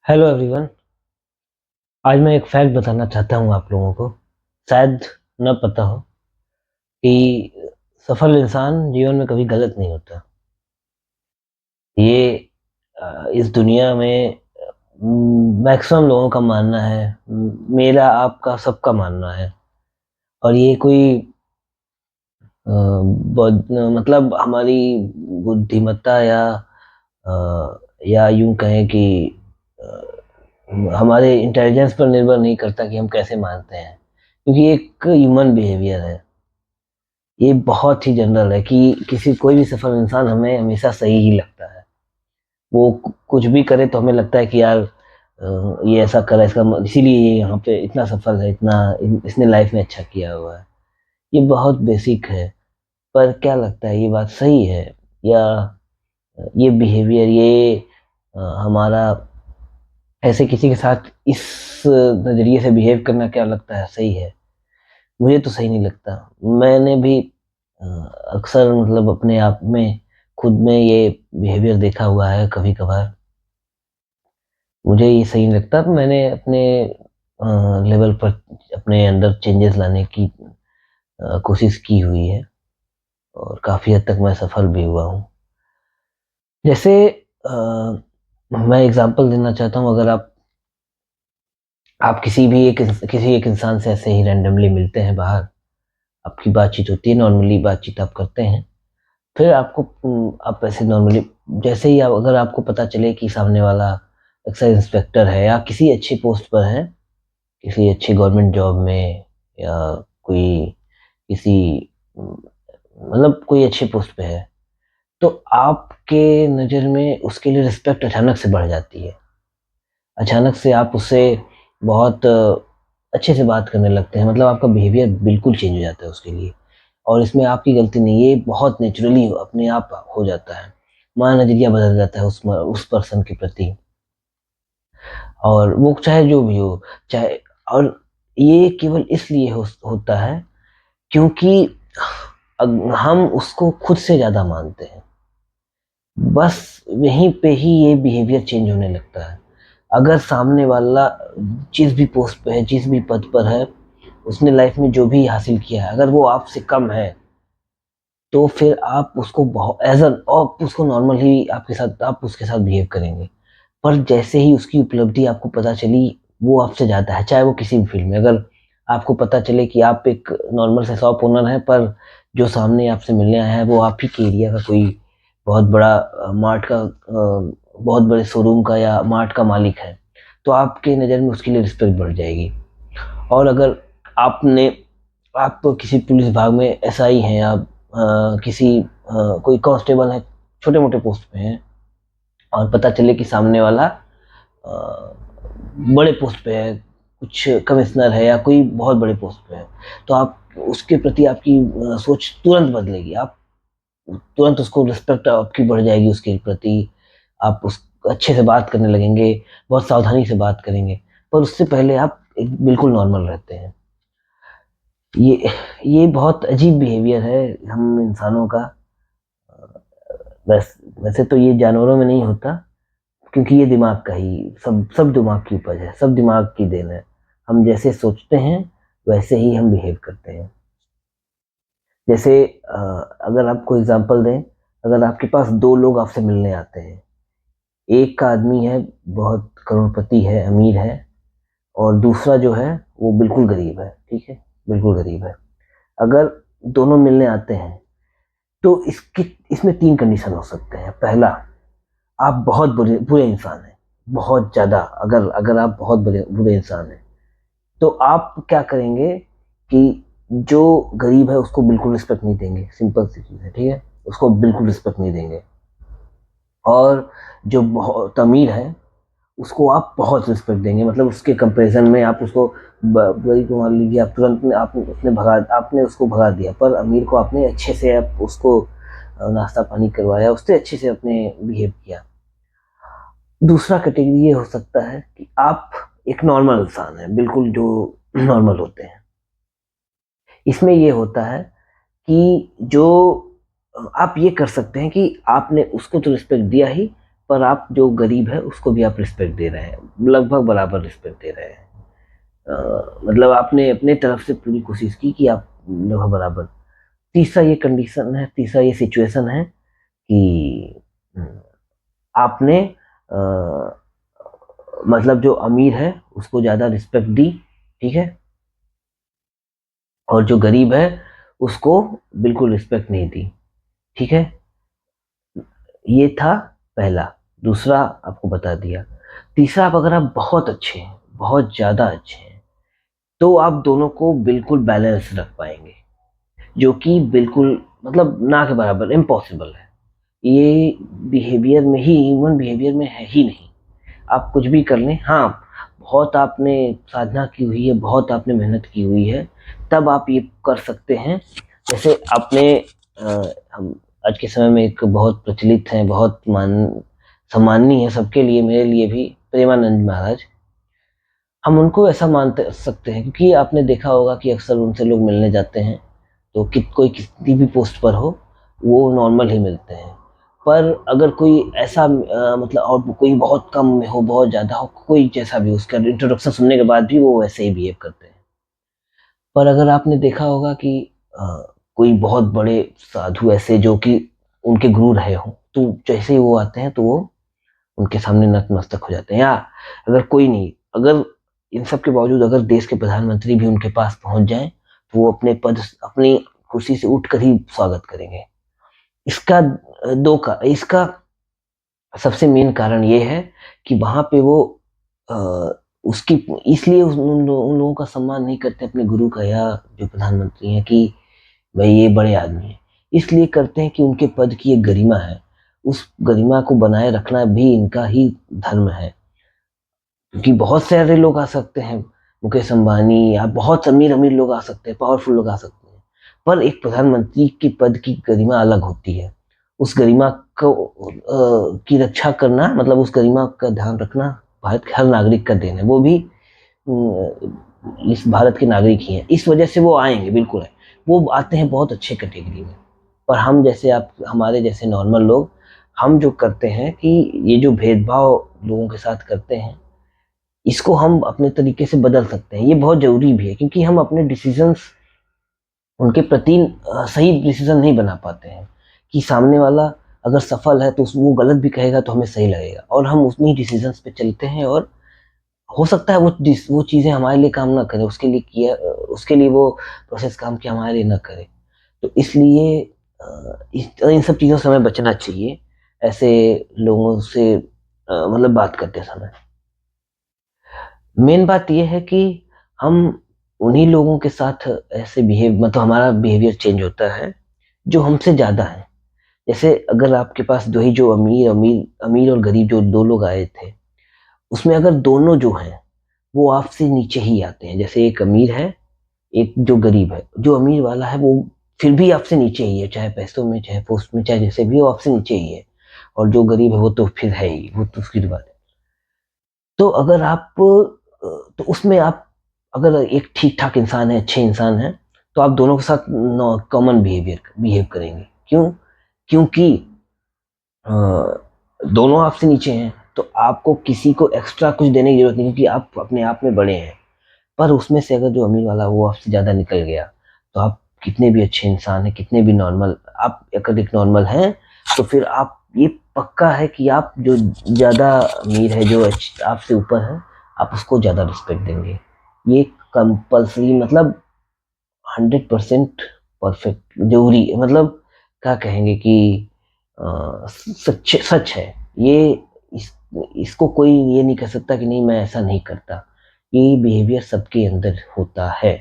Hello everyone. आज मैं एक फैक्ट बताना चाहता हूँ आप लोगों को। शायद न पता हो कि सफल इंसान जीवन में कभी गलत नहीं होता। ये इस दुनिया में मैक्सिमम लोगों का मानना है। मेरा आपका सबका मानना है। और ये कोई मतलब हमारी बुद्धिमत्ता या यूं कहें कि हमारे इंटेलिजेंस पर निर्भर नहीं करता कि हम कैसे मानते हैं, क्योंकि एक ह्यूमन बिहेवियर है। ये बहुत ही जनरल है कि किसी कोई भी सफल इंसान हमें हमेशा सही ही लगता है। वो कुछ भी करे तो हमें लगता है कि यार ये ऐसा करा, इसीलिए ये यहाँ पे इतना सफल है, इसने लाइफ में अच्छा किया हुआ है। ये बहुत बेसिक है। पर क्या लगता है, ये बात सही है या ये बिहेवियर, ये हमारा ऐसे किसी के साथ इस नज़रिए से बिहेव करना, क्या लगता है सही है? मुझे तो सही नहीं लगता। मैंने भी अ, अक्सर मतलब अपने आप में खुद में ये बिहेवियर देखा हुआ है कभी कभार। मुझे ये सही नहीं लगता। तो मैंने अपने लेवल पर अपने अंदर चेंजेस लाने की कोशिश की हुई है, और काफ़ी हद तक मैं सफल भी हुआ हूँ। जैसे मैं एग्जांपल देना चाहता हूँ। अगर आप किसी एक इंसान से ऐसे ही रैंडमली मिलते हैं बाहर, आपकी बातचीत होती है, नॉर्मली बातचीत आप करते हैं। फिर आप ऐसे नॉर्मली, जैसे ही अगर आपको पता चले कि सामने वाला एक्साइज इंस्पेक्टर है या किसी अच्छी पोस्ट पर है, किसी अच्छी गवर्नमेंट जॉब में, या कोई किसी मतलब कोई अच्छी पोस्ट पे है, तो आपके नज़र में उसके लिए रिस्पेक्ट अचानक से बढ़ जाती है। अचानक से आप उससे बहुत अच्छे से बात करने लगते हैं। मतलब आपका बिहेवियर बिल्कुल चेंज हो जाता है उसके लिए। और इसमें आपकी गलती नहीं है, ये बहुत नेचुरली अपने आप हो जाता है। हमारा नज़रिया बदल जाता है उस पर्सन के प्रति। और वो चाहे जो भी हो, चाहे, और ये केवल इसलिए होता है क्योंकि हम उसको खुद से ज़्यादा मानते हैं। बस वहीं पे ही ये बिहेवियर चेंज होने लगता है। अगर सामने वाला जिस भी पोस्ट पे है, जिस भी पद पर है, उसने लाइफ में जो भी हासिल किया है, अगर वो आपसे कम है, तो फिर आप उसको बहुत एज एन आप उसको नॉर्मल ही आप उसके साथ बिहेव करेंगे। पर जैसे ही उसकी उपलब्धि आपको पता चली, वो आपसे ज़्यादा है, चाहे वो किसी भी फील्ड में। अगर आपको पता चले कि आप एक नॉर्मल से शॉप ओनर हैं, पर जो सामने आपसे मिलने आया है वो आप ही के एरिया का कोई बहुत बड़ा बहुत बड़े शोरूम का या मार्ट का मालिक है, तो आपके नज़र में उसके लिए रिस्पेक्ट बढ़ जाएगी। और अगर आपने आप तो किसी पुलिस विभाग में एसआई हैं, या कोई कांस्टेबल है, छोटे मोटे पोस्ट पे हैं, और पता चले कि सामने वाला अ, बड़े पोस्ट पे है, कुछ कमिश्नर है या कोई बहुत बड़े पोस्ट पे है, तो आप उसके प्रति आपकी सोच तुरंत बदलेगी। आप तुरंत उसको रिस्पेक्ट आपकी बढ़ जाएगी उसके प्रति। आप उस अच्छे से बात करने लगेंगे, बहुत सावधानी से बात करेंगे। पर उससे पहले आप एक बिल्कुल नॉर्मल रहते हैं। ये ये बहुत अजीब बिहेवियर है हम इंसानों का। वैसे तो ये जानवरों में नहीं होता, क्योंकि ये दिमाग का ही सब सब दिमाग की उपज है, सब दिमाग की देन है। हम जैसे सोचते हैं वैसे ही हम बिहेव करते हैं। जैसे अगर आपको एग्जांपल दें, अगर आपके पास दो लोग आपसे मिलने आते हैं, एक का आदमी है, बहुत करोड़पति है, अमीर है, और दूसरा जो है वो बिल्कुल गरीब है, ठीक है, बिल्कुल गरीब है। अगर दोनों मिलने आते हैं, तो इसमें तीन कंडीशन हो सकते हैं। पहला, आप बहुत बुरे बुरे इंसान हैं, बहुत ज़्यादा। अगर अगर आप बहुत बुरे बुरे इंसान हैं, तो आप क्या करेंगे कि जो गरीब है उसको बिल्कुल रिस्पेक्ट नहीं देंगे। सिंपल सी चीज़ है, ठीक है, उसको बिल्कुल रिस्पेक्ट नहीं देंगे। और जो बहुत अमीर है, उसको आप बहुत रिस्पेक्ट देंगे। मतलब उसके कंपैरिजन में आप उसको गरीब को मान लीजिए, आप तुरंत में आपने उसको भगा दिया, पर अमीर को आपने अच्छे से आप उसको नाश्ता पानी करवाया, उससे अच्छे से आपने बिहेव किया। दूसरा कैटेगरी ये हो सकता है कि आप एक नॉर्मल इंसान हैं, बिल्कुल जो नॉर्मल होते हैं। इसमें ये होता है कि जो आप ये कर सकते हैं कि आपने उसको तो रिस्पेक्ट दिया ही, पर आप जो गरीब है उसको भी आप रिस्पेक्ट दे रहे हैं, लगभग बराबर रिस्पेक्ट दे रहे हैं। मतलब आपने अपने तरफ से पूरी कोशिश की कि आप लगभग बराबर। तीसरा ये कंडीशन है, तीसरा ये सिचुएशन है कि आपने मतलब जो अमीर है उसको ज़्यादा रिस्पेक्ट दी, ठीक है, और जो गरीब है उसको बिल्कुल रिस्पेक्ट नहीं दी, ठीक है। ये था पहला। दूसरा आपको बता दिया। तीसरा, आप अगर आप बहुत अच्छे हैं, बहुत ज़्यादा अच्छे हैं, तो आप दोनों को बिल्कुल बैलेंस रख पाएंगे, जो कि बिल्कुल मतलब ना के बराबर इम्पॉसिबल है। ये बिहेवियर में ही, ह्यूमन बिहेवियर में है ही नहीं। आप कुछ भी कर लें, हाँ, बहुत आपने साधना की हुई है, बहुत आपने मेहनत की हुई है, तब आप ये कर सकते हैं। जैसे आपने हम आज के समय में एक बहुत प्रचलित हैं, बहुत सम्माननीय है सबके लिए, मेरे लिए भी, प्रेमानंद महाराज। हम उनको ऐसा मानते सकते हैं क्योंकि आपने देखा होगा कि अक्सर उनसे लोग मिलने जाते हैं, तो कोई किसी भी पोस्ट पर हो, वो नॉर्मल ही मिलते हैं। पर अगर कोई ऐसा मतलब और कोई बहुत कम में हो, बहुत ज़्यादा हो, कोई जैसा भी, उसका इंट्रोडक्शन सुनने के बाद भी वो वैसे ही बिहेव करते हैं। पर अगर आपने देखा होगा कि अ, कोई बहुत बड़े साधु ऐसे जो कि उनके गुरु रहे हों, तो जैसे ही वो आते हैं तो वो उनके सामने नतमस्तक हो जाते हैं। या अगर कोई नहीं, अगर इन सब के बावजूद अगर देश के प्रधानमंत्री भी उनके पास पहुंच जाएं, तो वो अपने पद, अपनी कुर्सी से उठकर ही स्वागत करेंगे। इसका सबसे मेन कारण ये है कि वहां पे वो अ, उसकी इसलिए उन लोगों का सम्मान नहीं करते अपने गुरु का, या जो प्रधानमंत्री हैं, कि भाई ये बड़े आदमी हैं। इसलिए करते हैं कि उनके पद की एक गरिमा है, उस गरिमा को बनाए रखना भी इनका ही धर्म है। क्योंकि बहुत सारे लोग आ सकते हैं, मुकेश अंबानी या बहुत अमीर अमीर लोग आ सकते हैं, पावरफुल लोग आ सकते हैं, पर एक प्रधानमंत्री के पद की गरिमा अलग होती है। उस गरिमा को की रक्षा करना, मतलब उस गरिमा का ध्यान रखना भारत के हर नागरिक का देन है। वो भी इस भारत के नागरिक ही हैं, इस वजह से वो आएंगे, बिल्कुल है। वो आते हैं बहुत अच्छे कैटेगरी में। पर हम जैसे, आप हमारे जैसे नॉर्मल लोग, हम जो करते हैं कि ये जो भेदभाव लोगों के साथ करते हैं, इसको हम अपने तरीके से बदल सकते हैं। ये बहुत ज़रूरी भी है क्योंकि हम अपने डिसीजंस उनके प्रति सही डिसीजन नहीं बना पाते हैं। कि सामने वाला अगर सफल है तो वो गलत भी कहेगा तो हमें सही लगेगा, और हम उन्हीं डिसीजंस पे चलते हैं, और हो सकता है वो चीज़ें हमारे लिए काम ना करें, उसके लिए वो प्रोसेस काम किया हमारे लिए ना करे। तो इसलिए इन सब चीज़ों से हमें बचना चाहिए, ऐसे लोगों से मतलब बात करते समय। मेन बात ये है कि हम उन्हीं लोगों के साथ ऐसे बिहेव, मतलब हमारा बिहेवियर चेंज होता है जो हमसे ज़्यादा है। जैसे अगर आपके पास दो ही, जो अमीर अमीर अमीर और गरीब जो दो लोग आए थे, उसमें अगर दोनों जो हैं वो आपसे नीचे ही आते हैं, जैसे एक अमीर है, एक जो गरीब है, जो अमीर वाला है वो फिर भी आपसे नीचे ही है, चाहे पैसों में, चाहे पोस्ट में, चाहे जैसे भी, वो आपसे नीचे ही है। और जो गरीब है वो तो फिर है ही, वो तो उसकी बात है। तो अगर तो उसमें आप अगर एक ठीक ठाक इंसान है, अच्छे इंसान है, तो आप दोनों के साथ कॉमन बिहेव करेंगे। क्यों? क्योंकि अ, दोनों आपसे नीचे हैं, तो आपको किसी को एक्स्ट्रा कुछ देने की जरूरत नहीं, क्योंकि आप अपने आप में बड़े हैं। पर उसमें से अगर जो अमीर वाला वो आपसे ज़्यादा निकल गया, तो आप कितने भी अच्छे इंसान हैं, कितने भी नॉर्मल, आप अगर एक नॉर्मल हैं, तो फिर आप, ये पक्का है कि आप जो ज़्यादा अमीर है, जो आपसे ऊपर है, आप उसको ज़्यादा रिस्पेक्ट देंगे। ये कंपल्सरी, मतलब 100% परफेक्ट जरूरी है। मतलब क्या कहेंगे कि सच सच है ये। इस इसको कोई ये नहीं कह सकता कि नहीं, मैं ऐसा नहीं करता। ये बिहेवियर सबके अंदर होता है,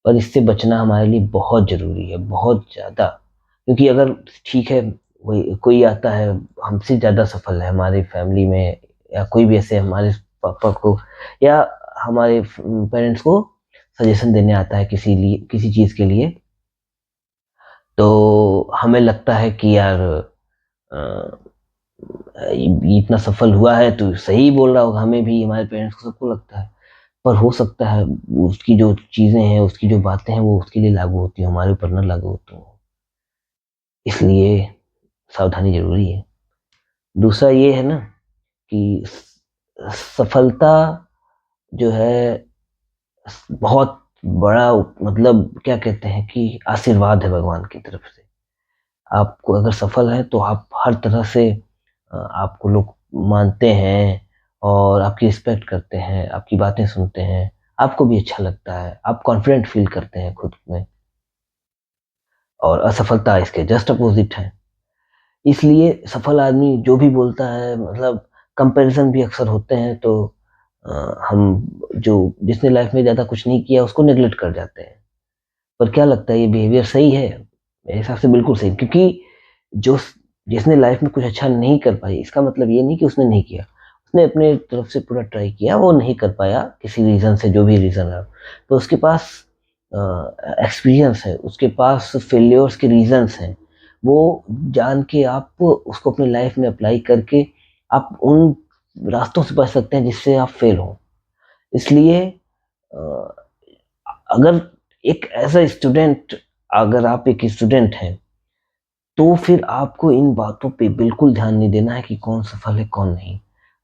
और इससे बचना हमारे लिए बहुत ज़रूरी है, बहुत ज़्यादा। क्योंकि अगर, ठीक है, वही कोई आता है हमसे ज़्यादा सफल है हमारी फैमिली में, या कोई भी ऐसे हमारे पापा को या हमारे पेरेंट्स को सजेशन देने आता है किसी चीज़ के लिए, तो हमें लगता है कि यार ये इतना सफल हुआ है तो सही बोल रहा होगा, हमें भी, हमारे पेरेंट्स को, सबको लगता है। पर हो सकता है उसकी जो चीज़ें हैं, उसकी जो बातें हैं, वो उसके लिए लागू होती हैं, हमारे ऊपर ना लागू होती हैं। इसलिए सावधानी ज़रूरी है। दूसरा ये है ना कि सफलता जो है बहुत बड़ा, मतलब क्या कहते हैं कि आशीर्वाद है भगवान की तरफ से। आपको अगर सफल है तो आप हर तरह से आपको लोग मानते हैं और आपकी रिस्पेक्ट करते हैं, आपकी बातें सुनते हैं, आपको भी अच्छा लगता है, आप कॉन्फिडेंट फील करते हैं खुद में। और असफलता इसके जस्ट अपोजिट है। इसलिए सफल आदमी जो भी बोलता है, मतलब कंपैरिजन भी अक्सर होते हैं, तो हम जो जिसने लाइफ में ज़्यादा कुछ नहीं किया उसको नेग्लेक्ट कर जाते हैं। पर क्या लगता है ये बिहेवियर सही है? मेरे हिसाब से बिल्कुल सही, क्योंकि जो जिसने लाइफ में कुछ अच्छा नहीं कर पाई, इसका मतलब ये नहीं कि उसने नहीं किया। उसने अपने तरफ से पूरा ट्राई किया, वो नहीं कर पाया किसी रीज़न से, जो भी रीज़न रहा। तो उसके पास एक्सपीरियंस है, उसके पास फेल्योर्स के रीज़न्स हैं। वो जान के आप उसको अपनी लाइफ में अप्लाई करके आप उन रास्तों से बच सकते हैं जिससे आप फेल हो। इसलिए अ, अगर एक एज़ अ स्टूडेंट, अगर आप एक स्टूडेंट हैं, तो फिर आपको इन बातों पे बिल्कुल ध्यान नहीं देना है कि कौन सफल है, कौन नहीं।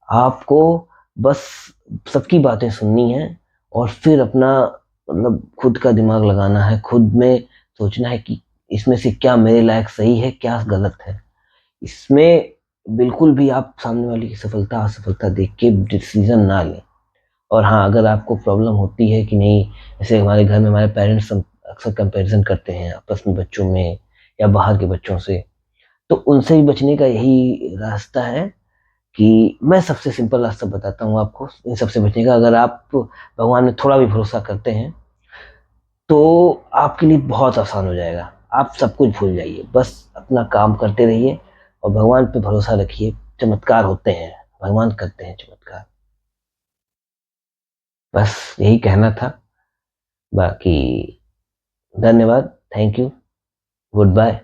आपको बस सबकी बातें सुननी है और फिर अपना, मतलब खुद का दिमाग लगाना है, खुद में सोचना है कि इसमें से क्या मेरे लायक सही है, क्या गलत है। इसमें बिल्कुल भी आप सामने वाले की सफलता, असफलता देख के डिसीज़न ना लें। और हाँ, अगर आपको प्रॉब्लम होती है कि नहीं, जैसे हमारे घर में हमारे पेरेंट्स अक्सर कंपैरिज़न करते हैं आपस में बच्चों में या बाहर के बच्चों से, तो उनसे भी बचने का यही रास्ता है कि मैं सबसे सिंपल रास्ता बताता हूँ आपको इन सबसे बचने का। अगर आप भगवान में थोड़ा भी भरोसा करते हैं, तो आपके लिए बहुत आसान हो जाएगा। आप सब कुछ भूल जाइए, बस अपना काम करते रहिए और भगवान पे भरोसा रखिए। चमत्कार होते हैं, भगवान करते हैं चमत्कार। बस यही कहना था। बाकी धन्यवाद, थैंक यू, गुड बाय।